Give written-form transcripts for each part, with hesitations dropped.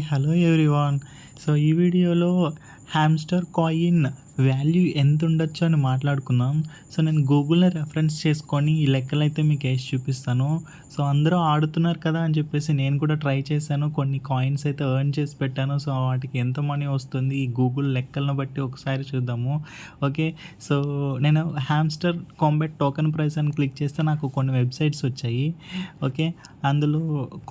Hello everyone. So ఈ వీడియోలో hamster coin value ఎంత ఉండొచ్చు అని మాట్లాడుకుందాం. సో నేను గూగుల్‌ని రెఫరెన్స్ చేసుకొని ఈ లెక్కలైతే మీకు ఏసి చూపిస్తాను. సో అందరూ ఆడుతున్నారు కదా అని చెప్పేసి నేను కూడా ట్రై చేశాను. కొన్ని కాయిన్స్ అయితే ఎర్న్ చేసి పెట్టాను. సో వాటికి ఎంత మనీ వస్తుంది ఈ గూగుల్ లెక్కలను బట్టి ఒకసారి చూద్దాము. ఓకే. సో నేను హ్యామ్‌స్టర్ కాంబాట్ టోకెన్ ప్రైస్ అని క్లిక్ చేస్తే నాకు కొన్ని వెబ్‌సైట్స్ వచ్చాయి. ఓకే. అందులో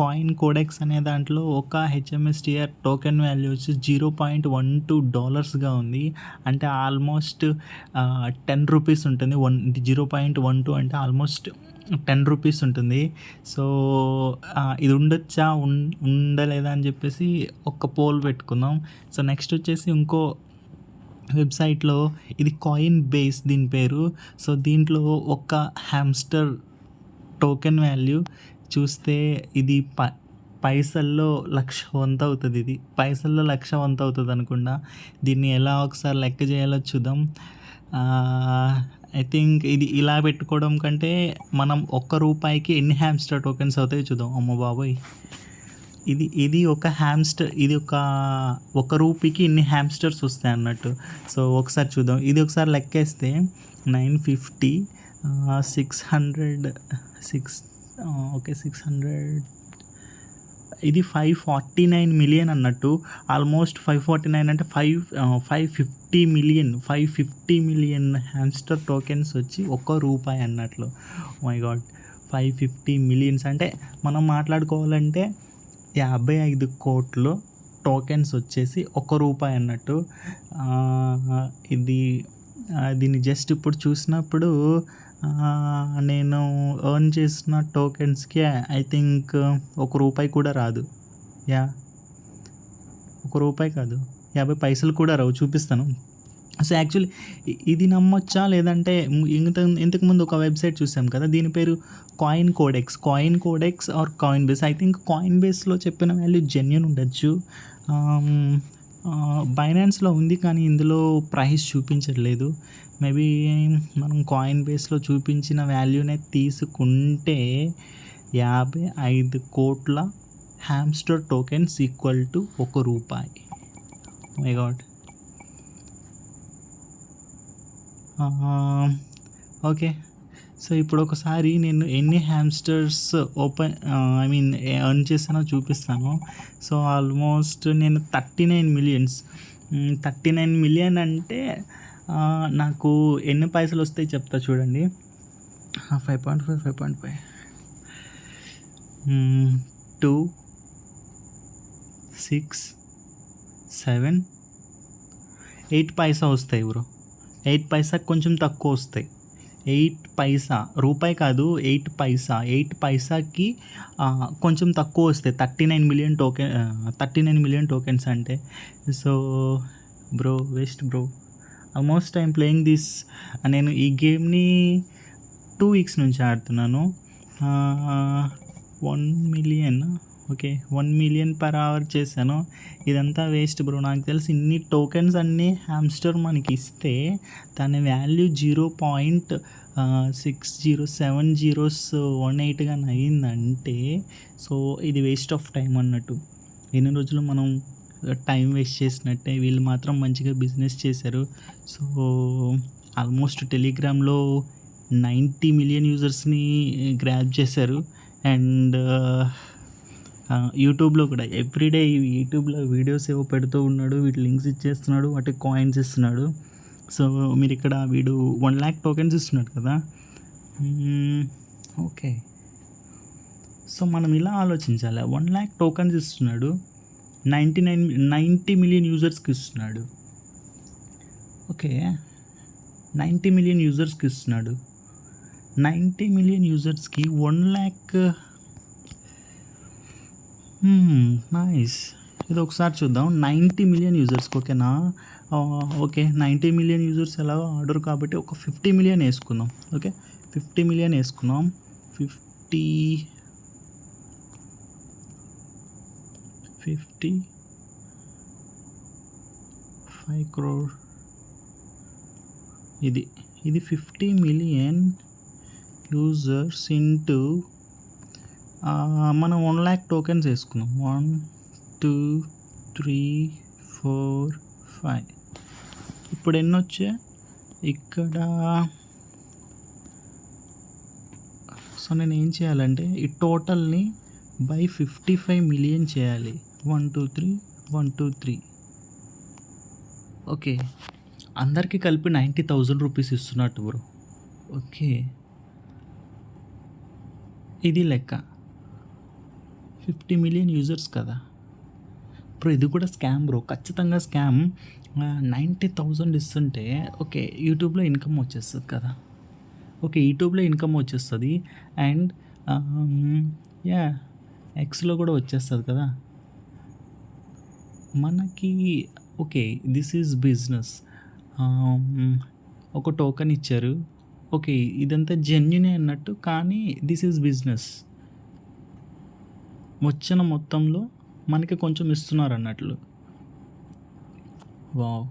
కాయిన్ కోడెక్స్ అనే దాంట్లో ఒక హెచ్ఎంఎస్టీఆర్ టోకెన్ వాల్యూ వచ్చి $0.12గా ఉంది. అంటే ఆల్మోస్ట్ 10 రూపీస్ ఉంటుంది. 0.12 అంటే ఆల్మోస్ట్ 10 రూపీస్ ఉంటుంది. సో ఇది ఉండొచ్చా ఉండలేదా అని చెప్పేసి ఒక పోల్ పెట్టుకుందాం. సో నెక్స్ట్ వచ్చేసి ఇంకో వెబ్సైట్లో ఇది కాయిన్ బేస్ దీని పేరు. సో దీంట్లో ఒక హ్యామ్స్టర్ టోకెన్ వాల్యూ చూస్తే ఇది పైసల్లో 1,00,000 అవుతుంది. ఇది పైసల్లో 1,00,000 అవుతుంది అనుకుంటా. దీన్ని ఎలా ఒకసారి లెక్క చేయాలో చూద్దాం. ఐ థింక్ ఇది ఇలా పెట్టుకోవడం కంటే మనం ₹1కి ఎన్ని హ్యామ్స్టర్ టోకెన్స్ అవుతాయో చూద్దాం. అమ్మ బాబోయ్, ఇది ఒక హ్యామ్స్టర్, ఇది ఒక రూపీకి ఇన్ని హ్యామ్స్టర్స్ వస్తాయి అన్నట్టు. సో ఒకసారి చూద్దాం. ఇది ఒకసారి లెక్కేస్తే 950 600 600 ఇది 549 మిలియన్ అన్నట్టు. ఆల్మోస్ట్ 549 అంటే 550 మిలియన్ హ్యామ్స్టర్ టోకెన్స్ వచ్చి ₹1 అన్నట్లు. మై గాడ్, 550 మిలియన్స్ అంటే మనం మాట్లాడుకోవాలంటే 55 కోట్లు టోకెన్స్ వచ్చేసి ₹1 అన్నట్టు. దీన్ని జస్ట్ ఇప్పుడు చూసినప్పుడు నేను ఎర్న్ చేసిన టోకెన్స్కి ఐ థింక్ ₹1 కూడా రాదు. ₹1 కాదు, 50 పైసలు కూడా రావు. చూపిస్తాను. సో యాక్చువల్లీ ఇది నమ్మొచ్చా లేదంటే ఇంతకుముందు ఒక వెబ్సైట్ చూసాం కదా, దీని పేరు CoinCodex or Coinbase. I think కాయిన్ బేస్లో చెప్పిన వాల్యూ జెన్యూన్ ఉండొచ్చు. బైనాన్స్లో ఉంది కానీ ఇందులో ప్రైస్ చూపించట్లేదు. మేబీ మనం కాయిన్ బేస్లో చూపించిన వాల్యూనే తీసుకుంటే 55 కోట్ల hamster tokens equal to ₹1. My God. Okay. So ఇప్పుడు ఒకసారి నేను ఎన్ని హ్యామ్స్టర్స్ ఎర్న్ చేశానో చూపిస్తాను. సో ఆల్మోస్ట్ నేను 39 మిలియన్ అంటే నాకు ఎన్ని పైసలు వస్తాయి చెప్తా చూడండి. 5.5 2 6 7 8 పైసా వస్తాయి బ్రో. 8 పైసాకి కొంచెం తక్కువ వస్తాయి. 8 పైసా, రూపాయి కాదు, 8 పైసా. 8 పైసాకి కొంచెం తక్కువ వస్తాయి. 39 మిలియన్ టోకెన్స్ అంటే. So bro waste bro. Almost I'm playing this. నేను ఈ గేమ్ని 2 వీక్స్ నుంచి ఆడుతున్నాను. 1 million, okay, 1 million per hour చేశాను. ఇదంతా వేస్ట్ బ్రో. నాకు తెలిసి ఇన్ని టోకెన్స్ అన్నీ హ్యామ్స్టర్ మనకి ఇస్తే దాని వాల్యూ 0.607018 కానీ అయిందంటే సో ఇది వేస్ట్ ఆఫ్ టైం అన్నట్టు. ఎన్ని రోజులు మనం టైం వేస్ట్ చేసినట్టే. వీళ్ళు మాత్రం మంచిగా బిజినెస్ చేశారు. సో ఆల్మోస్ట్ టెలిగ్రామ్లో 90 మిలియన్ యూజర్స్ని గ్రాబ్ చేశారు. అండ్ యూట్యూబ్లో కూడా ఎవ్రీడే యూట్యూబ్లో వీడియోస్ ఏవో పెడుతూ ఉన్నాడు. వీటి లింక్స్ ఇచ్చేస్తున్నాడు, వాటికి కాయిన్స్ ఇస్తున్నాడు. సో మీరు ఇక్కడ వీడు 1 lakh టోకెన్స్ ఇస్తున్నాడు కదా. ఓకే. సో మనం ఇలా ఆలోచించాలి. 1 lakh టోకెన్స్ ఇస్తున్నాడు, 90 మిలియన్ యూజర్స్కి ఇస్తున్నాడు. ఓకే, 90 మిలియన్ యూజర్స్కి ఇస్తున్నాడు. 90 మిలియన్ యూజర్స్కి 1 lakh. నైస్. ఇది ఒకసారి చూద్దాం. 90 మిలియన్ యూజర్స్కి, ఓకేనా? ఓకే, 90 మిలియన్ యూజర్స్ ఎలా ఆర్డర్ కాబట్టి ఒక 50 మిలియన్ వేసుకుందాం. ఓకే, 50 మిలియన్ వేసుకున్నాం. 5 crore. ఇది 50 మిలియన్ యూజర్స్ ఇంటూ మనం 1 lakh టోకెన్స్ వేసుకున్నాం. 1 2 3 4 5. ఇప్పుడు ఎన్ని వచ్చాయి ఇక్కడ? సో నేను ఏం చేయాలంటే ఈ టోటల్ని బై 55 మిలియన్ చేయాలి. 1 2 3 1 2 3. ఓకే, అందరికీ కలిపి 90,000 రూపీస్ ఇస్తున్నట్టు బ్రో. ఓకే, ఇది లెక్క. 50 మిలియన్ యూజర్స్ కదా బ్రో. ఇది కూడా స్కామ్ బ్రో, ఖచ్చితంగా స్కామ్. 90,000 ఇస్తుంటే ఓకే, యూట్యూబ్లో ఇన్కమ్ వచ్చేస్తుంది కదా. ఓకే, యూట్యూబ్లో ఇన్కమ్ వచ్చేస్తుంది అండ్ యా ఎక్స్లో కూడా వచ్చేస్తుంది కదా మనకి. Okay, this is business. ఒక టోకెన్ ఇచ్చారు. ఓకే, ఇదంతా జెన్యునే అన్నట్టు, కానీ దిస్ ఈజ్ బిజినెస్. వచ్చిన మొత్తంలో మనకి కొంచెం ఇస్తున్నారు అన్నట్లు. వావ్.